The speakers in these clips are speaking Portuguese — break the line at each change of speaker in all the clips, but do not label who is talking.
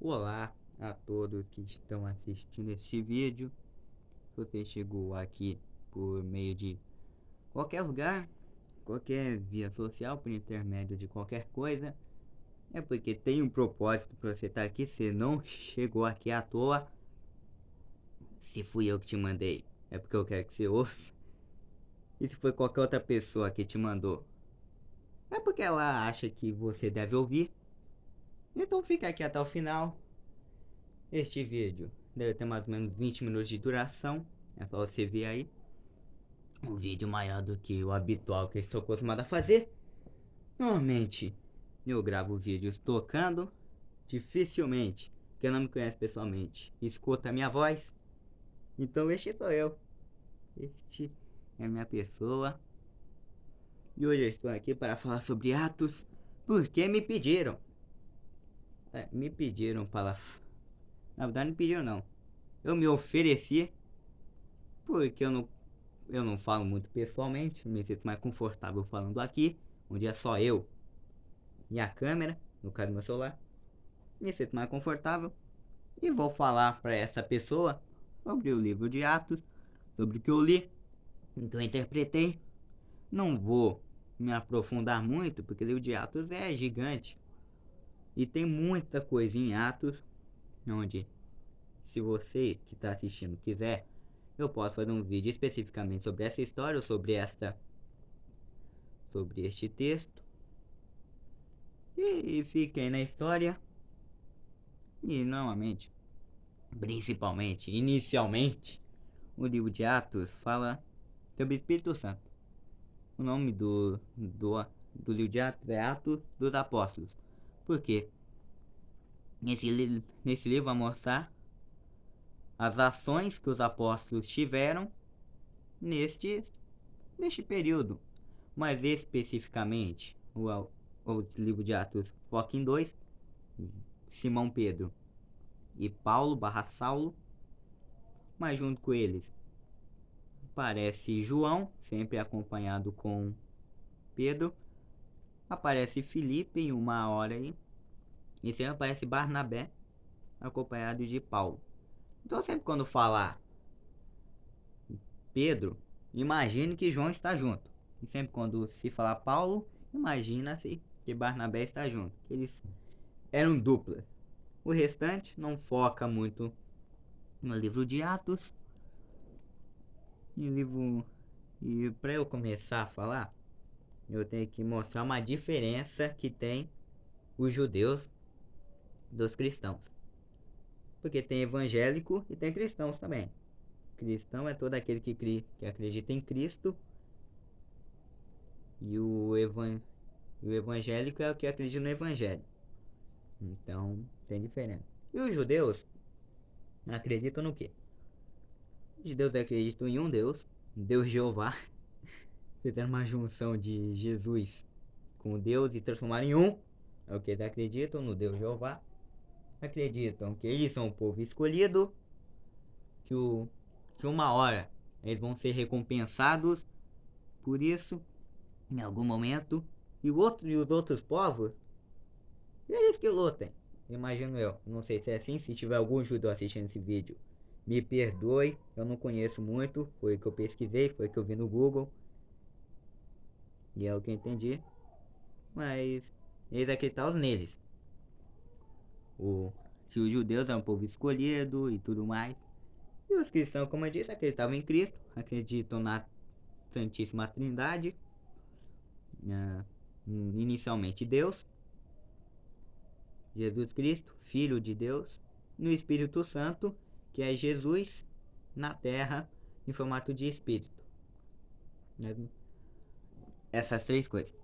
Olá a todos que estão assistindo este vídeo. Se você chegou aqui por meio de qualquer lugar, qualquer via social, por intermédio de qualquer coisa, é porque tem um propósito para você estar aqui. Você não chegou aqui à toa. Se fui eu que te mandei, é porque eu quero que você ouça. E se foi qualquer outra pessoa que te mandou, é porque ela acha que você deve ouvir. Então fica aqui até o final. Este vídeo deve ter mais ou menos 20 minutos de duração. É só você ver aí. Um vídeo maior do que o habitual que eu estou acostumado a fazer. Normalmente eu gravo vídeos tocando. Dificilmente, quem não me conhece pessoalmente, escuta a minha voz. Então este sou eu. Este é a minha pessoa. E hoje eu estou aqui para falar sobre Atos. Porque me pediram. Me pediram para... Na verdade não pediram não. Eu me ofereci. Porque eu não falo muito pessoalmente, me sinto mais confortável falando aqui, onde é só eu e a câmera, no caso do meu celular. Me sinto mais confortável e vou falar para essa pessoa sobre o livro de Atos, sobre o que eu li, o que eu interpretei. Não vou me aprofundar muito, porque o livro de Atos é gigante e tem muita coisa em Atos, onde, se você que está assistindo quiser, eu posso fazer um vídeo especificamente sobre essa história ou sobre este texto. E fiquem na história. E normalmente, principalmente, inicialmente, o livro de Atos fala sobre o Espírito Santo. O nome do livro de Atos é Atos dos Apóstolos. Por quê? Nesse livro vai mostrar as ações que os apóstolos tiveram neste período. Mais especificamente, o livro de Atos foca em dois: Simão Pedro e Paulo / Saulo. Mas junto com eles aparece João, sempre acompanhado com Pedro. Aparece Filipe em uma hora aí. E sempre aparece Barnabé, acompanhado de Paulo. Então sempre quando falar Pedro, imagine que João está junto. E sempre quando se falar Paulo, imagina-se que Barnabé está junto. Eles eram duplas. O restante não foca muito no livro de Atos. E para eu começar a falar, eu tenho que mostrar uma diferença que tem os judeus dos cristãos. Porque tem evangélico e tem cristãos também. Cristão é todo aquele que acredita em Cristo. E o evangélico é o que acredita no evangelho. Então tem diferença. E os judeus acreditam no quê? Os judeus acreditam em um Deus, Deus Jeová. Fizeram uma junção de Jesus com Deus e transformaram em um. É o que eles acreditam no Deus Jeová. Acreditam que eles são o povo escolhido, que uma hora eles vão ser recompensados por isso, em algum momento. E os outros povos, eles que lutem. Imagino eu. Não sei se é assim. Se tiver algum judeu assistindo esse vídeo, me perdoe. Eu não conheço muito. Foi o que eu pesquisei, foi o que eu vi no Google. E é o que eu entendi. Mas eles acreditam neles. Que os judeus é um povo escolhido e tudo mais. E os cristãos, como eu disse, acreditavam em Cristo, acreditam na Santíssima Trindade, inicialmente Deus, Jesus Cristo, Filho de Deus, no Espírito Santo, que é Jesus na Terra em formato de Espírito. Essas três coisas.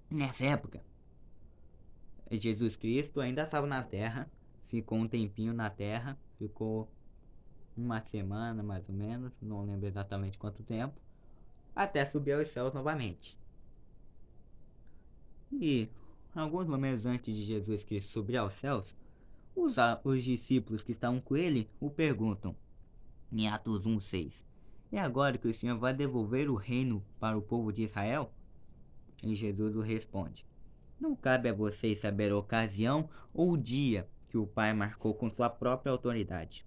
Nessa época, Jesus Cristo ainda estava na Terra, ficou um tempinho na Terra, ficou uma semana mais ou menos, não lembro exatamente quanto tempo, até subir aos céus novamente. E alguns momentos antes de Jesus Cristo subir aos céus, os discípulos que estavam com ele o perguntam, em Atos 1:6: é agora que o Senhor vai devolver o reino para o povo de Israel? E Jesus o responde: não cabe a vocês saber a ocasião ou o dia que o Pai marcou com sua própria autoridade.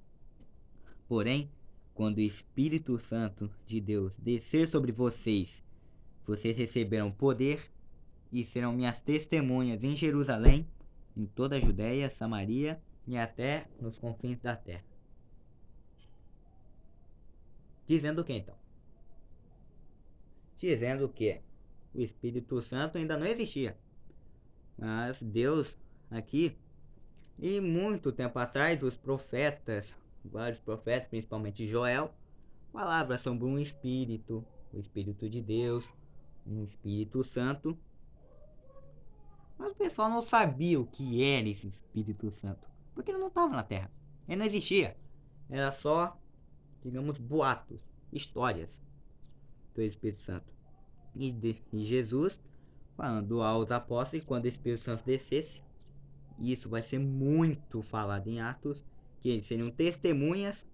Porém, quando o Espírito Santo de Deus descer sobre vocês, vocês receberão poder e serão minhas testemunhas em Jerusalém, em toda a Judéia, Samaria e até nos confins da terra. Dizendo o que então? Dizendo que o Espírito Santo ainda não existia. Mas Deus aqui, e muito tempo atrás, os profetas, vários profetas, principalmente Joel, falavam sobre um Espírito, o Espírito de Deus, um Espírito Santo. Mas o pessoal não sabia o que era esse Espírito Santo, porque ele não estava na Terra, ele não existia. Era só, digamos, boatos, histórias do Espírito Santo. E Jesus falando aos apóstolos que quando o Espírito Santo descesse, isso vai ser muito falado em Atos, que eles seriam testemunhas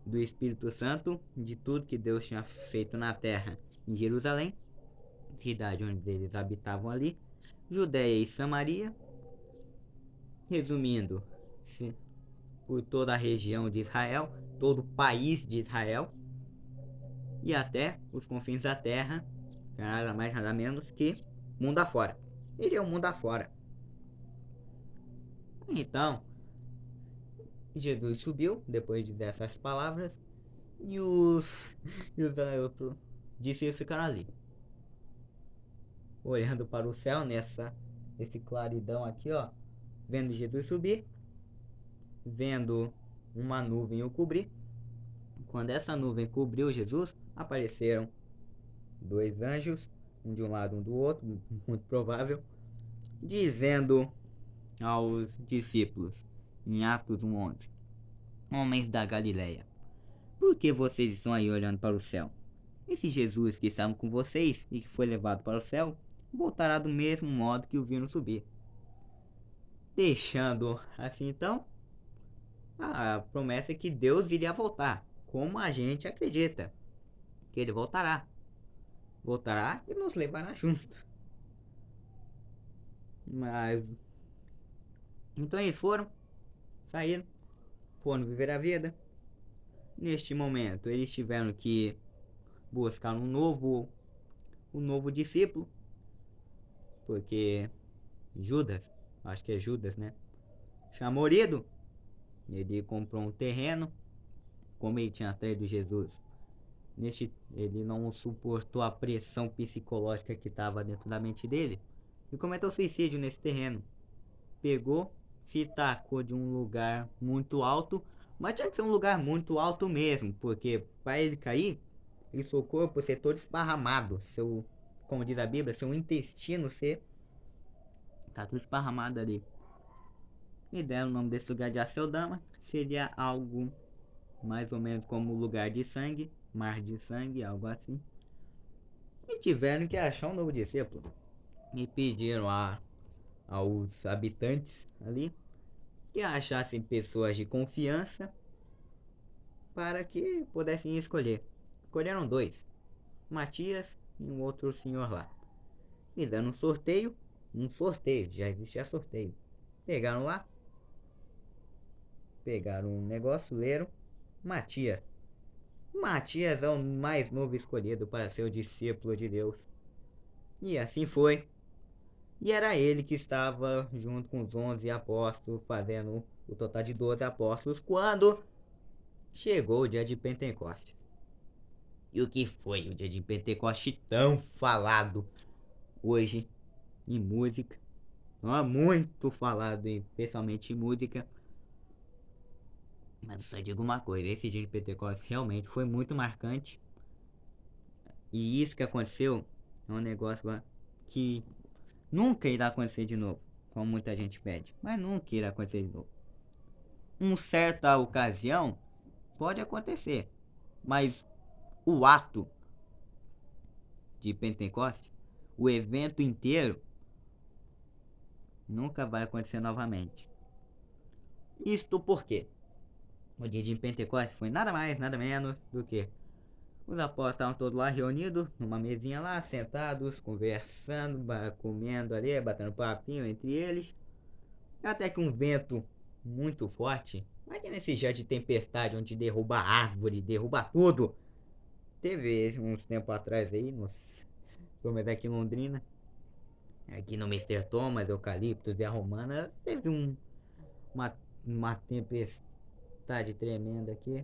do Espírito Santo de tudo que Deus tinha feito na terra em Jerusalém, cidade onde eles habitavam ali, Judéia e Samaria, resumindo, por toda a região de Israel, todo o país de Israel e até os confins da terra, nada mais nada menos que mundo afora. Ele é o mundo afora. Então, Jesus subiu depois dessas palavras e os outros discípulos ficaram ali, olhando para o céu nesse claridão aqui, ó, vendo Jesus subir, vendo uma nuvem o cobrir. Quando essa nuvem cobriu Jesus, apareceram dois anjos, um de um lado, um do outro, muito provável, dizendo aos discípulos, em Atos 1:11, homens da Galileia, por que vocês estão aí olhando para o céu? Esse Jesus que estava com vocês e que foi levado para o céu, voltará do mesmo modo que o viram subir. Deixando assim então a promessa que Deus iria voltar, como a gente acredita que ele voltará e nos levará junto. Mas então eles saíram, foram viver a vida. Neste momento eles tiveram que buscar um novo discípulo, porque Judas, acho que é Judas, né, chamorido, ele comprou um terreno. Como ele tinha traído Jesus, ele não suportou a pressão psicológica que estava dentro da mente dele e cometeu suicídio nesse terreno. Pegou, se tacou de um lugar muito alto, mas tinha que ser um lugar muito alto mesmo, porque para ele cair, seu corpo ser todo esparramado, como diz a Bíblia, seu intestino tá tudo esparramado ali. E deram o nome desse lugar de Aceldama, seria algo mais ou menos como lugar de sangue, mar de sangue, algo assim. E tiveram que achar um novo discípulo. E pediram aos habitantes ali que achassem pessoas de confiança para que pudessem escolher. Escolheram dois, Matias e um outro senhor lá. Fizeram um sorteio, já existia sorteio. Pegaram lá, pegaram um negócio, leram Matias é o mais novo escolhido para ser o discípulo de Deus. E assim foi. E era ele que estava junto com os 11 apóstolos, fazendo o total de 12 apóstolos, quando chegou o dia de Pentecostes. E o que foi o dia de Pentecostes tão falado hoje em música? Não é muito falado, especialmente em música. Mas eu só digo uma coisa, esse dia de Pentecostes realmente foi muito marcante. E isso que aconteceu é um negócio que nunca irá acontecer de novo, como muita gente pede. Mas nunca irá acontecer de novo. Uma certa ocasião pode acontecer, mas o ato de Pentecostes, o evento inteiro, nunca vai acontecer novamente. Isto porque o dia de Pentecostes foi nada mais, nada menos do que os apóstolos estavam todos lá reunidos, numa mesinha lá, sentados, conversando, comendo ali, batendo papinho entre eles. Até que um vento muito forte, imagina esse dia de tempestade onde derruba árvore, derruba tudo. Teve uns tempos atrás aí, pelo menos aqui em Londrina, aqui no Mister Thomas, Eucaliptus, Via Romana, teve uma, uma tempestade tremenda aqui.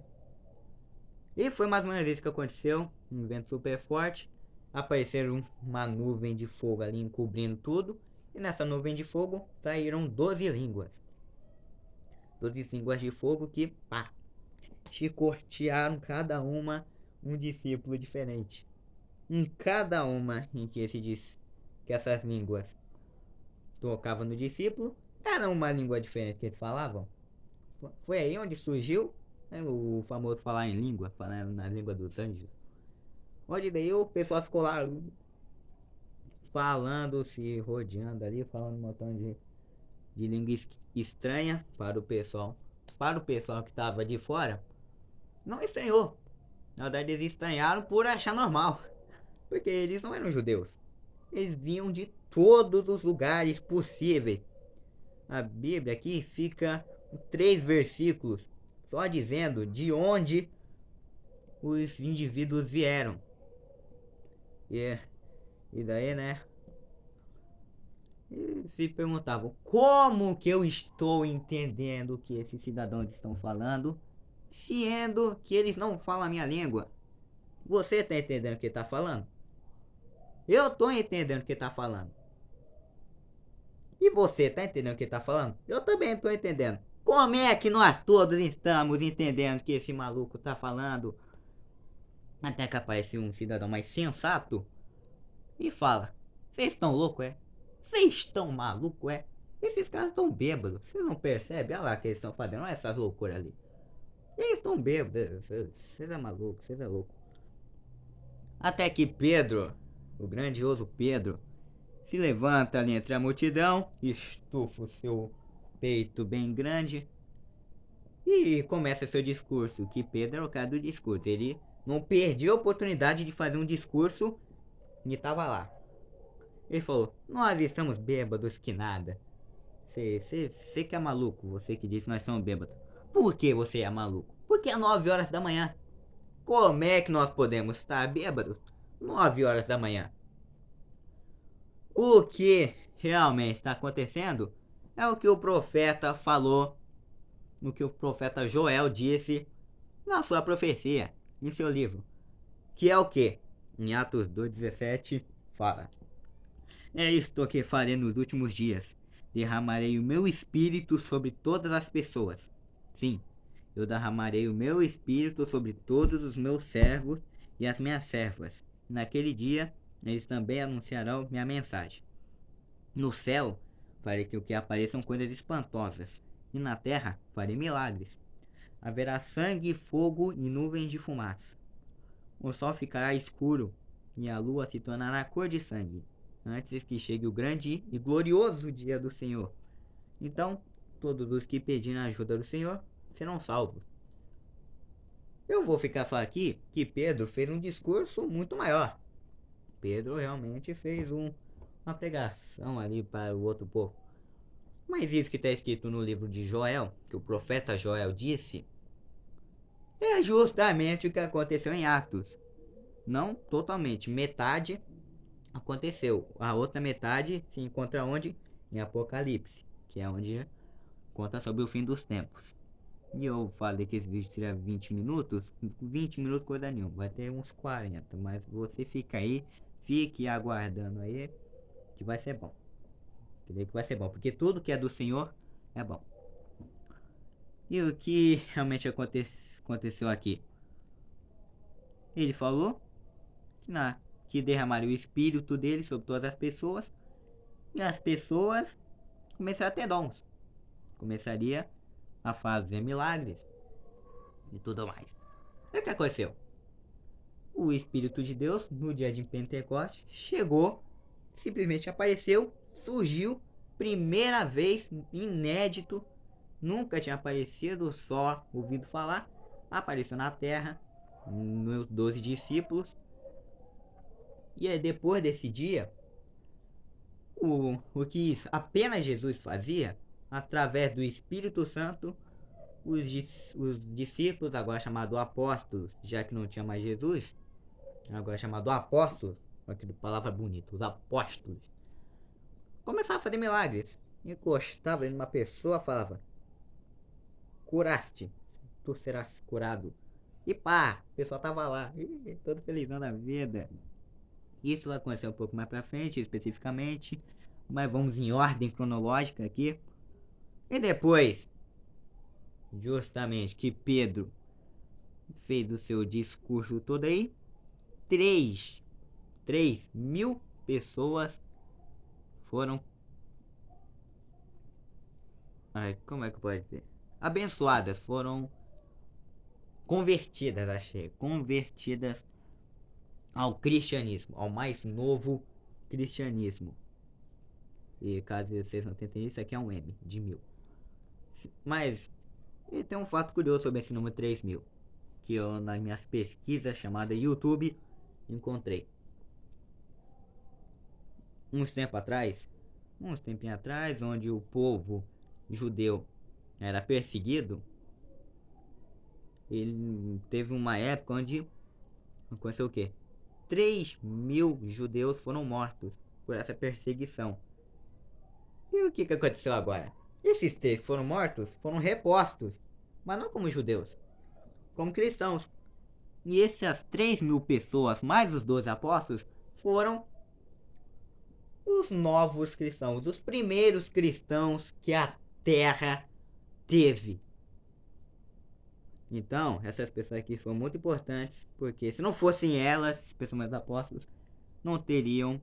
E foi mais uma vez que aconteceu, um vento super forte, apareceram uma nuvem de fogo ali encobrindo tudo, e nessa nuvem de fogo saíram 12 línguas. 12 línguas de fogo que, pá, chicotearam cada uma um discípulo diferente. Em cada uma em que que essas línguas tocavam no discípulo, era uma língua diferente que eles falavam. Foi aí onde surgiu, né, o famoso falar em língua, falar na língua dos anjos. Onde daí o pessoal ficou lá falando, se rodeando ali, falando um montão de língua estranha para o pessoal. Para o pessoal que estava de fora, não estranhou. Na verdade, eles estranharam por achar normal. Porque eles não eram judeus. Eles vinham de todos os lugares possíveis. A Bíblia aqui fica 3 versículos só dizendo de onde os indivíduos vieram. E daí, né? Eles se perguntavam: como que eu estou entendendo o que esses cidadãos estão falando, sendo que eles não falam a minha língua? Você está entendendo o que está falando? Eu estou entendendo o que está falando. E você está entendendo o que está falando? Eu também estou entendendo. Como é que nós todos estamos entendendo o que esse maluco está falando? Até que aparece um cidadão mais sensato e fala: vocês estão loucos, é? Vocês estão malucos, é? Esses caras estão bêbados. Vocês não percebem? Olha lá o que eles estão fazendo. Olha essas loucuras ali. Eles estão bêbados. Vocês é maluco, vocês é louco. Até que Pedro, o grandioso Pedro, se levanta ali entre a multidão, estufa o seu peito bem grande e começa seu discurso. Que Pedro é o cara do discurso. Ele não perdeu a oportunidade de fazer um discurso e estava lá. Ele falou: nós estamos bêbados que nada. Você que é maluco, você que disse que nós estamos bêbados. Por que você é maluco? Porque é 9 horas da manhã. Como é que nós podemos estar bêbados 9 horas da manhã? O que realmente está acontecendo é o que o profeta falou, o que o profeta Joel disse na sua profecia, em seu livro. Que é o que? Em Atos 2,17 fala: é isto que farei nos últimos dias. Derramarei o meu espírito sobre todas as pessoas. Sim, eu derramarei o meu espírito sobre todos os meus servos e as minhas servas. Naquele dia, eles também anunciarão minha mensagem. No céu, farei que apareçam coisas espantosas, e na terra farei milagres. Haverá sangue, fogo e nuvens de fumaça. O sol ficará escuro, e a lua se tornará cor de sangue, antes que chegue o grande e glorioso dia do Senhor. Então, todos os que pedirem a ajuda do Senhor serão salvos. Eu vou ficar só aqui que Pedro fez um discurso muito maior. Pedro realmente fez uma pregação ali para o outro povo. Mas isso que está escrito no livro de Joel, que o profeta Joel disse, é justamente o que aconteceu em Atos. Não totalmente, metade aconteceu. A outra metade se encontra onde? Em Apocalipse, que é onde conta sobre o fim dos tempos. E eu falei que esse vídeo teria 20 minutos. 20 minutos coisa nenhuma, vai ter uns 40. Mas você fica aí, fique aguardando aí, que vai ser bom. Creio que vai ser bom, porque tudo que é do Senhor é bom. E o que realmente aconteceu aqui? Ele falou que derramaria o espírito dele sobre todas as pessoas, e as pessoas começaram a ter dons. Começaria a fazer milagres e tudo mais. E o que aconteceu? O Espírito de Deus, no dia de Pentecostes, chegou, simplesmente apareceu, surgiu, primeira vez, inédito, nunca tinha aparecido, só ouvido falar, apareceu na terra, nos 12 discípulos. E aí, depois desse dia, o que apenas Jesus fazia, através do Espírito Santo, os discípulos, agora chamados apóstolos, já que não tinha mais Jesus, agora chamado apóstolos, aquela palavra bonita, os apóstolos, começaram a fazer milagres. Encostava em uma pessoa, falava: curaste, tu serás curado. E pá, o pessoal tava lá, todo felizão da vida. Isso vai acontecer um pouco mais pra frente, especificamente, mas vamos em ordem cronológica aqui. E depois, justamente que Pedro fez o seu discurso todo aí, 3.000 pessoas foram, como é que pode dizer, abençoadas, foram convertidas ao cristianismo, ao mais novo cristianismo. E caso vocês não tentem isso, aqui é um M de 1000. Mas e tem um fato curioso sobre esse número 3.000, que eu nas minhas pesquisas chamada YouTube encontrei. Uns tempinhos atrás, onde o povo judeu era perseguido, ele teve uma época onde aconteceu o quê? 3.000 judeus foram mortos por essa perseguição. E o que aconteceu agora? Esses 3 que foram mortos foram repostos, mas não como judeus, como cristãos. E essas 3.000 pessoas, mais os 12 apóstolos, foram os novos cristãos, os primeiros cristãos que a terra teve. Então, essas pessoas aqui foram muito importantes, porque se não fossem elas, pessoas mais apóstolos, não teriam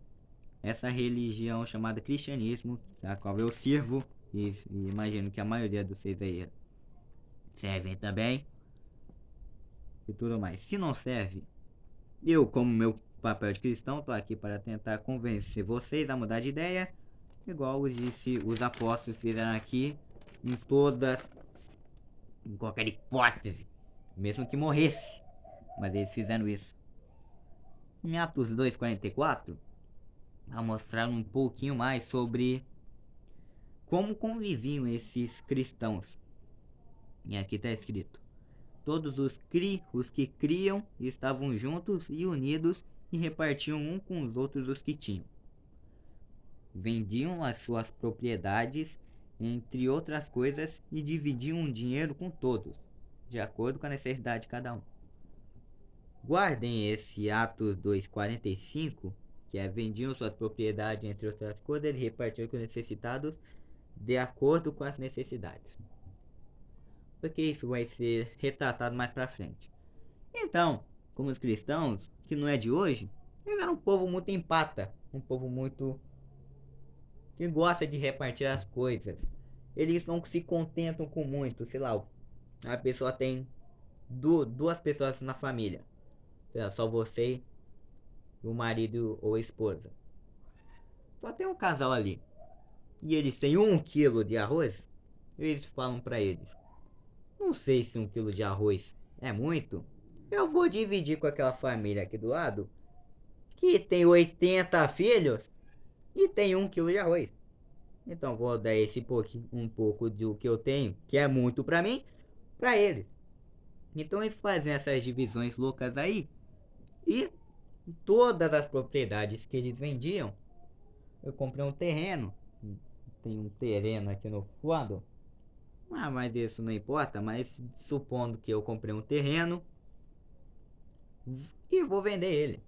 essa religião chamada cristianismo, a qual eu sirvo, e imagino que a maioria de vocês aí servem também, e tudo mais. Se não serve, eu, como meu papel de cristão, tô aqui para tentar convencer vocês a mudar de ideia, igual os apóstolos fizeram aqui, em qualquer hipótese, mesmo que morresse, mas eles fizeram isso. Em Atos 2:44, a mostrar um pouquinho mais sobre como conviviam esses cristãos. E aqui está escrito: todos os que criam estavam juntos e unidos e repartiam um com os outros os que tinham. Vendiam as suas propriedades, entre outras coisas, e dividiam o dinheiro com todos, de acordo com a necessidade de cada um. Guardem esse Atos 2:45, que é: vendiam suas propriedades, entre outras coisas, e repartiam com os necessitados, de acordo com as necessidades. Porque isso vai ser retratado mais pra frente. Então, como os cristãos, que não é de hoje, eles eram um povo muito empata, um povo muito que gosta de repartir as coisas. Eles não se contentam com muito, sei lá, a pessoa tem duas pessoas na família, sei lá, só você e o marido ou a esposa. Só tem um casal ali. E eles têm 1 quilo de arroz. Eles falam pra eles: não sei se 1 quilo de arroz é muito. Eu vou dividir com aquela família aqui do lado, que tem 80 filhos e tem 1 quilo de arroz. Então vou dar um pouco do que eu tenho, que é muito pra mim, pra eles. Então eles fazem essas divisões loucas aí. E todas as propriedades que eles vendiam, eu comprei um terreno. Tem um terreno aqui no fundo. Mas isso não importa. Mas supondo que eu comprei um terreno e vou vender ele.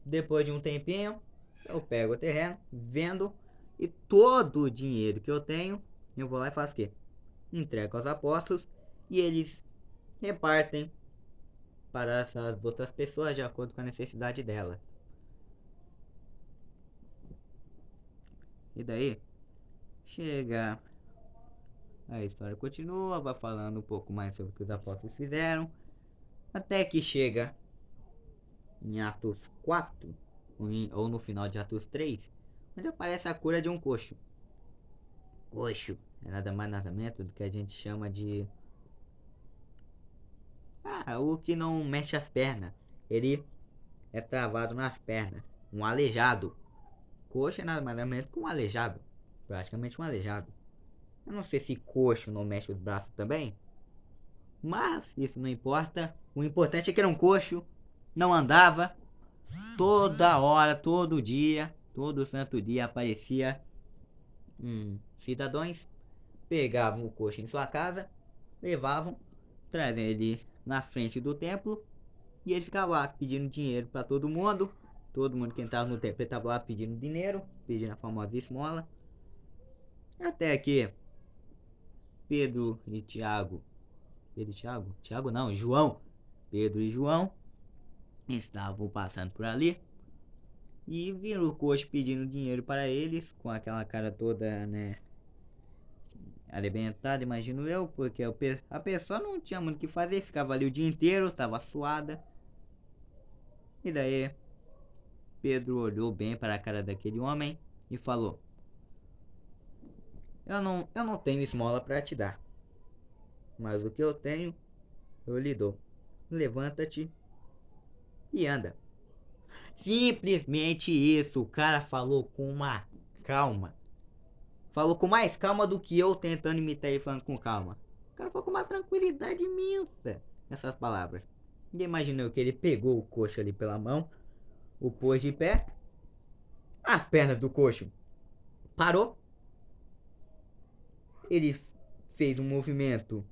Depois de um tempinho, eu pego o terreno, vendo, e todo o dinheiro que eu tenho, eu vou lá e faço o quê? Entrego aos apóstolos e eles repartem para essas outras pessoas de acordo com a necessidade delas. E daí, chega, a história continua, vai falando um pouco mais sobre o que os apóstolos fizeram, até que chega em Atos 4, ou no final de Atos 3, onde aparece a cura de um coxo. Coxo é nada mais nada menos do que a gente chama de o que não mexe as pernas. Ele é travado nas pernas. Um aleijado. Coxa é nada mais nada menos que um aleijado. Praticamente um aleijado. Eu não sei se coxo não mexe os braços também. Mas isso não importa. O importante é que era um coxo. Não andava. Toda hora, todo dia, todo santo dia aparecia cidadãos. Pegavam o coxo em sua casa. Levavam. Trazendo ele na frente do templo. E ele ficava lá pedindo dinheiro para todo mundo. Todo mundo que entrava no templo, ele estava lá pedindo dinheiro. Pedindo a famosa esmola. Até que Pedro e Tiago. Pedro e Tiago? Tiago não, João. Pedro e João estavam passando por ali e viram o coxo pedindo dinheiro para eles, com aquela cara toda, né, arrebentada, imagino eu, porque a pessoa não tinha muito o que fazer, ficava ali o dia inteiro, estava suada. E daí Pedro olhou bem para a cara daquele homem e falou: eu não tenho esmola para te dar, mas o que eu tenho, eu lhe dou. Levanta-te e anda. Simplesmente isso. O cara falou com uma calma. Falou com mais calma do que eu tentando imitar ele falando com calma. O cara falou com uma tranquilidade imensa essas palavras. E imaginou que ele pegou o coxo ali pela mão, o pôs de pé, as pernas do coxo parou. Ele fez um movimento,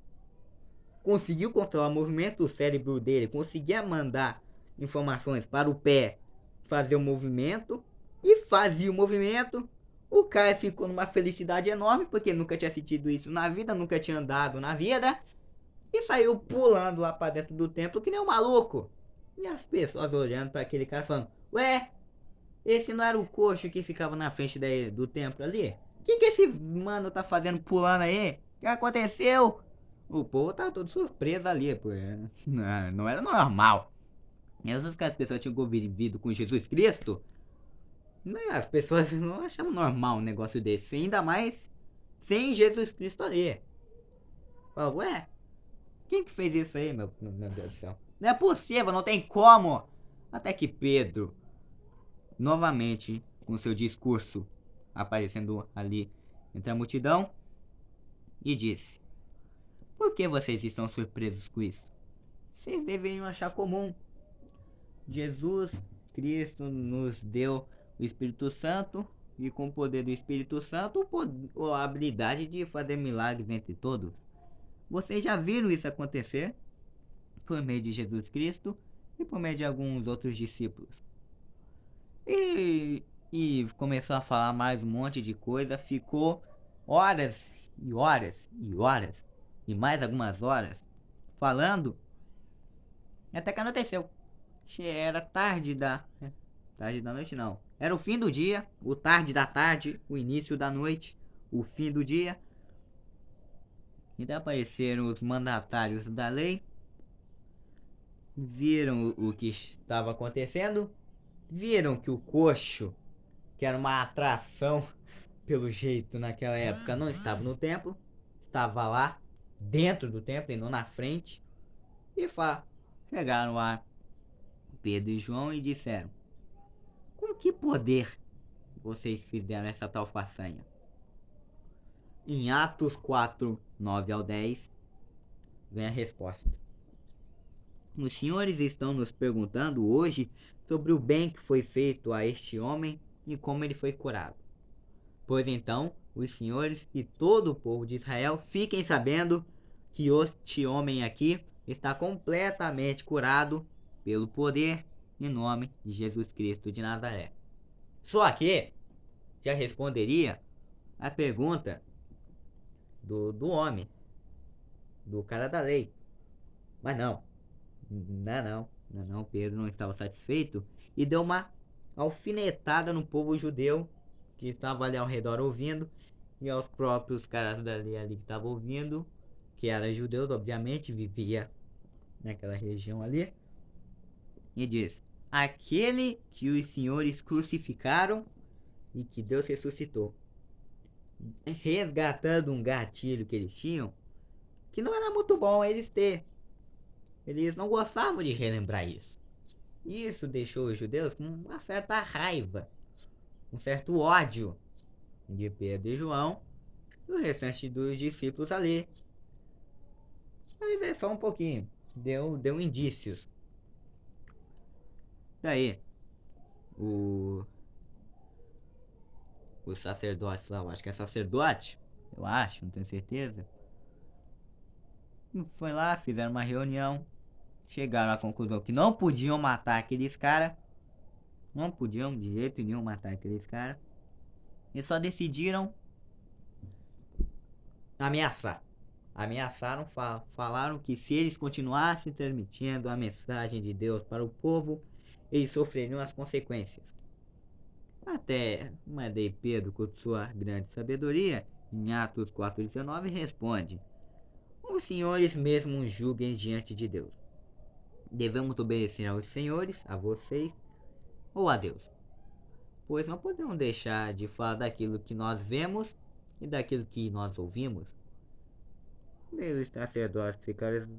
conseguiu controlar o movimento, o cérebro dele conseguia mandar informações para o pé fazer o movimento e fazia o movimento. O cara ficou numa felicidade enorme porque nunca tinha sentido isso na vida, nunca tinha andado na vida e saiu pulando lá para dentro do templo que nem um maluco. E as pessoas olhando para aquele cara falando: ué, esse não era o coxo que ficava na frente do templo ali? O que esse mano tá fazendo pulando aí? O que aconteceu? O povo tava todo surpreso ali, pô. Não era normal. Essas que as pessoas tinham convivido com Jesus Cristo, né, as pessoas não achavam normal um negócio desse. Ainda mais sem Jesus Cristo ali. Fala, ué, quem que fez isso aí, meu Deus do céu? Não é possível, não tem como. Até que Pedro, novamente, com seu discurso aparecendo ali entre a multidão, e disse: por que vocês estão surpresos com isso? Vocês deveriam achar comum. Jesus Cristo nos deu o Espírito Santo e com o poder do Espírito Santo a habilidade de fazer milagres entre todos. Vocês já viram isso acontecer por meio de Jesus Cristo e por meio de alguns outros discípulos. E começou a falar mais um monte de coisa, ficou horas e horas e horas e mais algumas horas falando até que anoiteceu. Era tarde da noite não. Era o fim do dia, o tarde da tarde, o início da noite, o fim do dia. Então apareceram os mandatários da lei, viram o que estava acontecendo, viram que o coxo, que era uma atração pelo jeito naquela época, não estava no templo, estava lá dentro do templo e não na frente. E chegaram lá Pedro e João e disseram: com que poder vocês fizeram essa tal façanha? Em Atos 4, 9 ao 10, vem a resposta. Os senhores estão nos perguntando hoje sobre o bem que foi feito a este homem e como ele foi curado. Pois então, os senhores e todo o povo de Israel fiquem sabendo que este homem aqui está completamente curado pelo poder e nome de Jesus Cristo de Nazaré. Só que já responderia a pergunta do homem, do cara da lei. Mas não, Pedro não estava satisfeito e deu uma alfinetada no povo judeu que estava ali ao redor ouvindo e aos próprios caras da lei ali que estavam ouvindo, que eram judeus, obviamente, vivia naquela região ali, e diz: aquele que os senhores crucificaram e que Deus ressuscitou, resgatando um gatilho que eles tinham, que não era muito bom eles ter. Eles não gostavam de relembrar isso. Isso deixou os judeus com uma certa raiva, um certo ódio de Pedro e João. o restante dos discípulos ali. Mas é só um pouquinho. Deu indícios. Daí, o, o sacerdote lá, eu acho que é sacerdote, eu acho, não tenho certeza. Foi lá, fizeram uma reunião, chegaram à conclusão que não podiam matar aqueles caras. Não podiam de jeito nenhum matar aqueles caras. E só decidiram ameaçar. Ameaçaram, falaram que se eles continuassem transmitindo a mensagem de Deus para o povo, eles sofreriam as consequências. Até mandei Pedro, com sua grande sabedoria, em Atos 4,19, responde: os senhores mesmos julguem diante de Deus. Devemos obedecer aos senhores, a vocês ou a Deus? Pois não podemos deixar de falar daquilo que nós vemos e daquilo que nós ouvimos. Os sacerdotes ficaram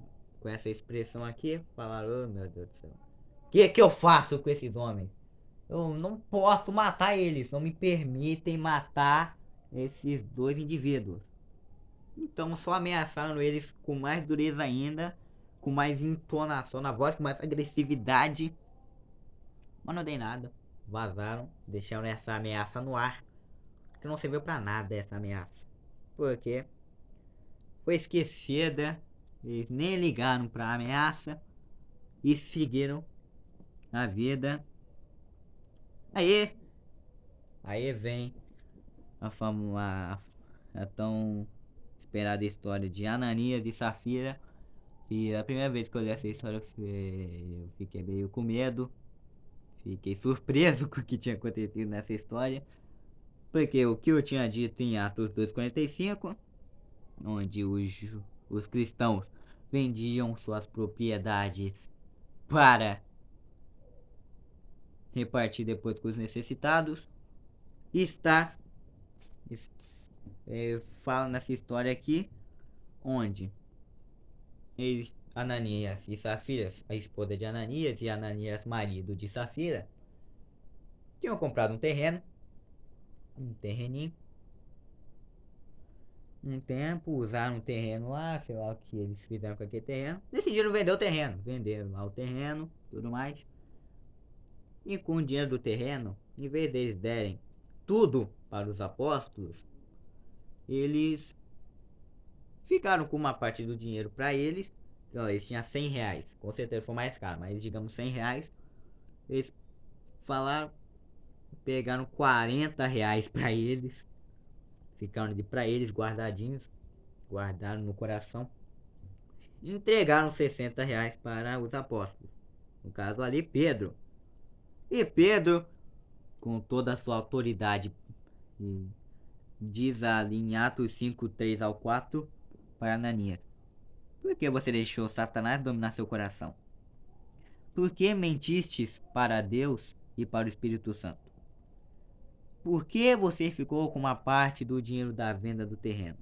com essa expressão aqui, falaram: oh meu Deus do céu, o que é que eu faço com esses homens? Eu não posso matar eles, não me permitem matar esses dois indivíduos. Então só ameaçaram eles com mais dureza ainda, com mais entonação na voz, com mais agressividade. Mas não dei nada. Vazaram, deixaram essa ameaça no ar. Que não serviu pra nada essa ameaça. Porque foi esquecida. Eles nem ligaram pra ameaça. E seguiram a vida. Aí vem a tão esperada história de Ananias e Safira. E a primeira vez que eu li essa história eu fiquei meio com medo. Fiquei surpreso com o que tinha acontecido nessa história. Porque o que eu tinha dito em Atos 2,45, onde os cristãos vendiam suas propriedades para repartir depois com os necessitados, está fala nessa história aqui, onde eles, Ananias e Safira, a esposa de Ananias e Ananias, marido de Safira, tinham comprado um terreninho. Um tempo, usaram um terreno lá, sei lá o que eles fizeram com aquele terreno. Decidiram vender o terreno. Venderam lá o terreno, tudo mais. E com o dinheiro do terreno, em vez deles derem tudo para os apóstolos, eles ficaram com uma parte do dinheiro para eles. Então, eles tinham 100 reais. Com certeza foi mais caro, mas digamos 100 reais. Eles falaram, pegaram 40 reais para eles. Ficaram ali para eles guardadinhos. Guardaram no coração. E entregaram 60 reais para os apóstolos. No caso ali, Pedro. E Pedro, com toda a sua autoridade, diz ali em Atos 5, 3 ao 4, para Ananias: por que você deixou Satanás dominar seu coração? Por que mentistes para Deus e para o Espírito Santo? Por que você ficou com uma parte do dinheiro da venda do terreno?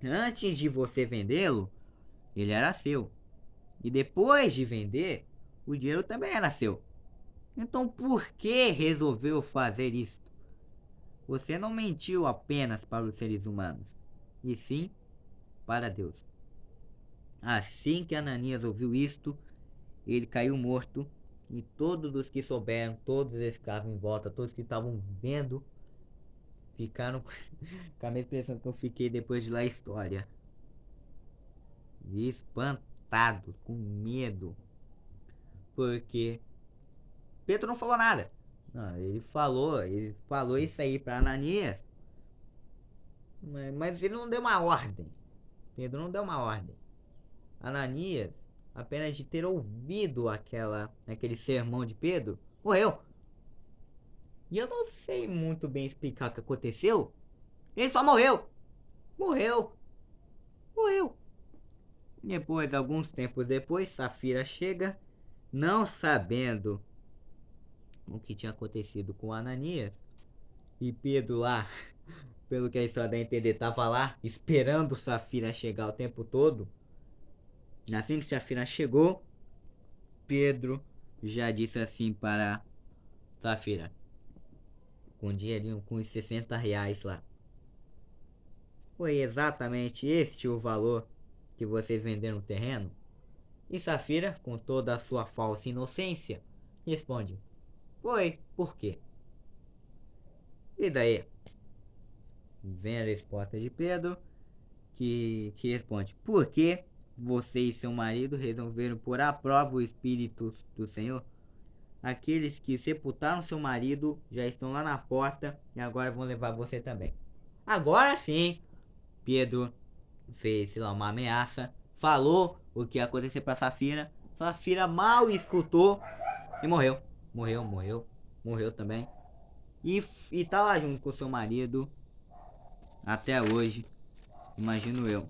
Antes de você vendê-lo, ele era seu. E depois de vender, o dinheiro também era seu. Então por que resolveu fazer isso? Você não mentiu apenas para os seres humanos, e sim para Deus. Assim que Ananias ouviu isto, ele caiu morto, e todos os que souberam, todos os que estavam em volta, todos que estavam vendo, ficaram com a mesma impressão que eu fiquei depois de ler a história. Espantado, com medo. Porque Pedro não falou nada. Não, ele falou isso aí para Ananias, mas ele não deu uma ordem. Pedro não deu uma ordem. Ananias, apenas de ter ouvido aquele sermão de Pedro, morreu. E eu não sei muito bem explicar o que aconteceu. Ele só morreu. Morreu. Morreu. Depois, alguns tempos depois, Safira chega, não sabendo o que tinha acontecido com Ananias. E Pedro lá, pelo que a história dá a entender, tava lá esperando Safira chegar o tempo todo. Assim que Safira chegou, Pedro já disse assim para Safira, com dinheirinho, com os 60 reais lá: Foi exatamente este o valor que vocês venderam o terreno? E Safira, com toda a sua falsa inocência, responde: foi, por quê? E daí? Vem a resposta de Pedro, que responde: porque você e seu marido resolveram pôr à prova o Espírito do Senhor? Aqueles que sepultaram seu marido já estão lá na porta e agora vão levar você também. Agora sim, Pedro fez, sei lá, uma ameaça, falou o que ia acontecer pra Safira. Safira mal escutou e morreu. Morreu também. E tá lá junto com seu marido até hoje, imagino eu.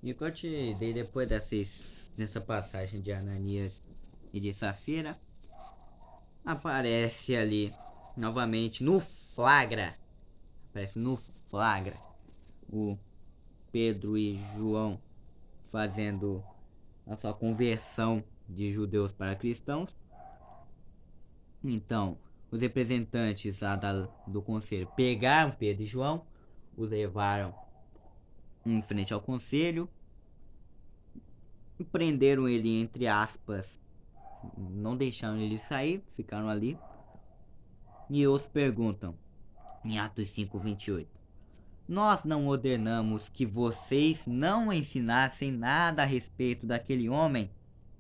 E o que eu te dei depois dessa passagem de Ananias e de Safira, aparece ali novamente no flagra. Aparece no flagra o Pedro e João fazendo a sua conversão de judeus para cristãos. Então, os representantes do conselho pegaram Pedro e João, o levaram em frente ao conselho e prenderam ele, entre aspas, não deixaram ele sair, ficaram ali. E os perguntam, em Atos 5:28, nós não ordenamos que vocês não ensinassem nada a respeito daquele homem?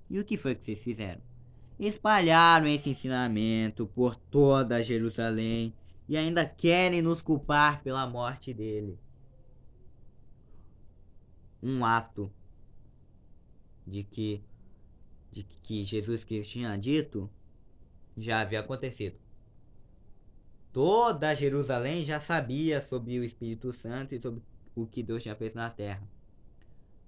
E o que foi que vocês fizeram? Espalharam esse ensinamento por toda Jerusalém e ainda querem nos culpar pela morte dele. Um ato de que Jesus Cristo tinha dito já havia acontecido. Toda Jerusalém já sabia sobre o Espírito Santo e sobre o que Deus tinha feito na terra.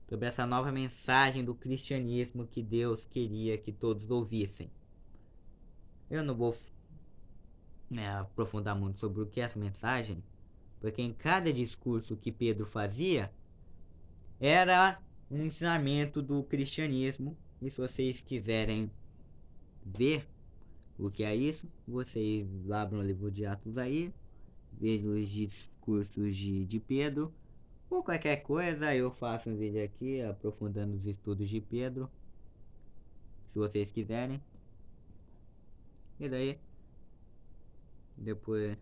Sobre essa nova mensagem do cristianismo que Deus queria que todos ouvissem. Eu não vou aprofundar muito sobre o que é essa mensagem, porque em cada discurso que Pedro fazia era um ensinamento do cristianismo. E se vocês quiserem ver o que é isso, vocês abram o livro de Atos aí, vejam os discursos de Pedro, ou qualquer coisa eu faço um vídeo aqui aprofundando os estudos de Pedro, se vocês quiserem. E daí depois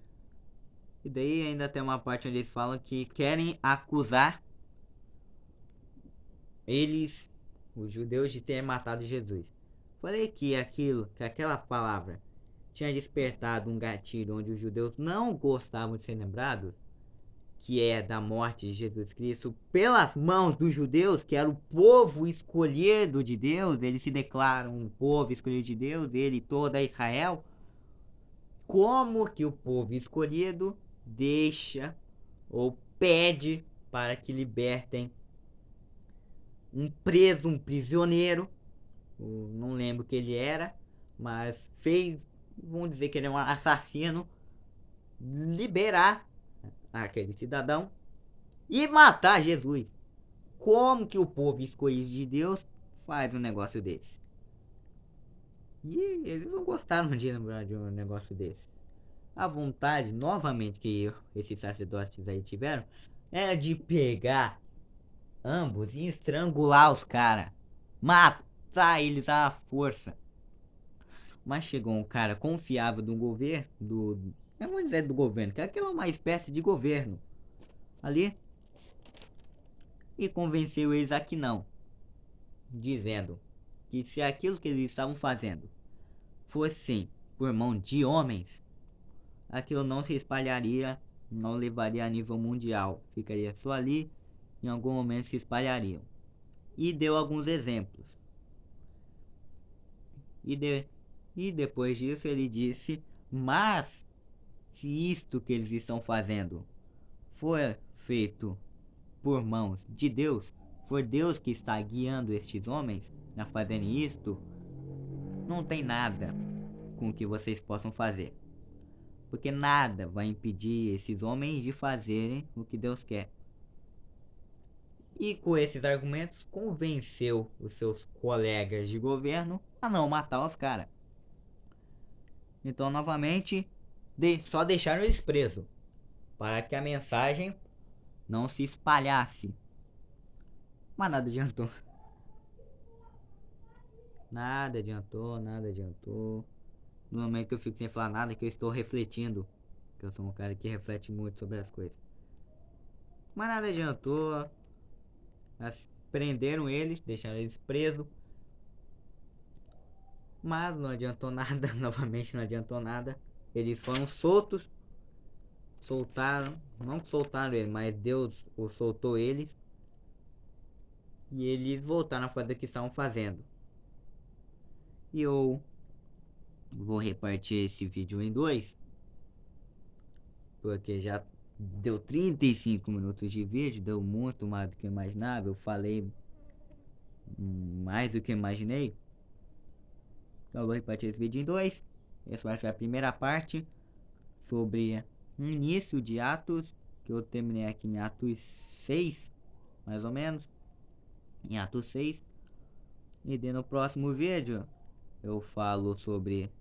e daí ainda tem uma parte onde eles falam que querem acusar eles, os judeus, de terem matado Jesus. Falei que aquela palavra tinha despertado um gatilho onde os judeus não gostavam de ser lembrados, que é da morte de Jesus Cristo pelas mãos dos judeus, que era o povo escolhido de Deus. Eles se declaram um povo escolhido de Deus, ele e toda Israel. Como que o povo escolhido deixa ou pede para que libertem um preso, um prisioneiro, não lembro o que ele era, mas vamos dizer que ele é um assassino, liberar aquele cidadão e matar Jesus. Como que o povo escolhido de Deus faz um negócio desse? E eles não gostaram de lembrar de um negócio desse. A vontade, novamente, que esses sacerdotes aí tiveram, era de pegar ambos e estrangular os caras. Matar eles à força. Mas chegou um cara confiável do governo, vamos dizer do governo, que aquilo é uma espécie de governo ali, e convenceu eles a que não, dizendo que se aquilo que eles estavam fazendo fosse por mão de homens, aquilo não se espalharia, não levaria a nível mundial, ficaria só ali, em algum momento se espalhariam. E deu alguns exemplos. E depois disso ele disse, mas se isto que eles estão fazendo for feito por mãos de Deus, for Deus que está guiando estes homens a fazerem isto, não tem nada com que vocês possam fazer. Porque nada vai impedir esses homens de fazerem o que Deus quer. E com esses argumentos convenceu os seus colegas de governo a não matar os caras. Então novamente só deixaram eles presos, para que a mensagem não se espalhasse. Mas nada adiantou. Nada adiantou, nada adiantou. No momento que eu fico sem falar nada, que eu estou refletindo. Que eu sou um cara que reflete muito sobre as coisas. Mas nada adiantou. Prenderam eles, deixaram eles presos. Mas não adiantou nada, novamente não adiantou nada. Eles foram soltos. Soltaram, não soltaram ele, mas Deus o soltou eles. E eles voltaram a fazer o que estavam fazendo. E eu vou repartir esse vídeo em dois. Porque já deu 35 minutos de vídeo, deu muito mais do que eu imaginava. Eu falei mais do que eu imaginei. Então eu vou repartir esse vídeo em dois. Essa vai ser a primeira parte sobre o início de Atos, que eu terminei aqui em Atos 6, mais ou menos. Em Atos 6. E no próximo vídeo eu falo sobre...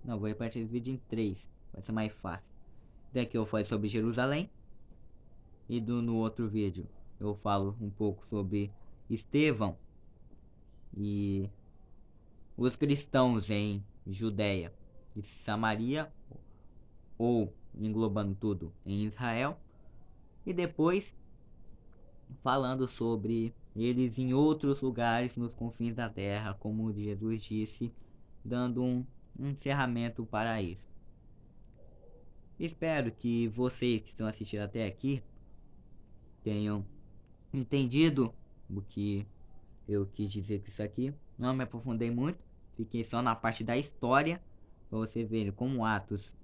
Não, vou repartir esse vídeo em 3, vai ser mais fácil. Daqui eu falo sobre Jerusalém. E no outro vídeo eu falo um pouco sobre Estevão e os cristãos em Judéia e Samaria, ou englobando tudo em Israel. E depois falando sobre eles em outros lugares nos confins da terra, como Jesus disse, dando um encerramento para isso. Espero que vocês que estão assistindo até aqui tenham entendido o que eu quis dizer com isso aqui. Não me aprofundei muito, fiquei só na parte da história, para você ver como Atos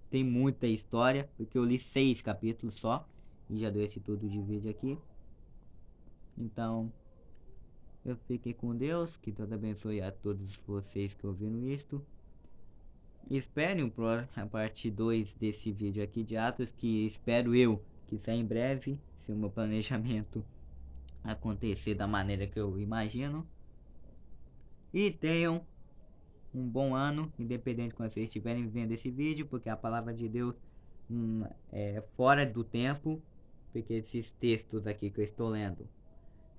tem muita história, porque eu li 6 capítulos só e já deu esse tudo de vídeo aqui. Então eu fiquei com Deus, que Deus abençoe a todos vocês que ouviram isto. Esperem a parte 2 desse vídeo aqui de Atos, que espero eu que saia em breve, se o meu planejamento acontecer da maneira que eu imagino. E tenham um bom ano, independente de quando vocês estiverem vendo esse vídeo, porque a palavra de Deus é fora do tempo, porque esses textos aqui que eu estou lendo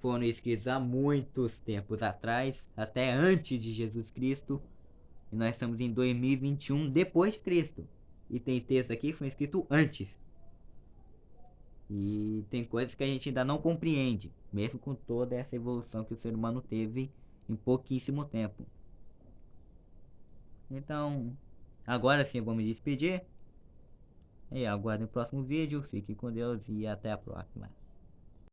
foram escritos há muitos tempos atrás, até antes de Jesus Cristo, e nós estamos em 2021 depois de Cristo, e tem textos aqui que foram escritos antes, e tem coisas que a gente ainda não compreende, mesmo com toda essa evolução que o ser humano teve em pouquíssimo tempo. Então, agora sim eu vou me despedir. E aguardem o próximo vídeo. Fiquem com Deus e até a próxima.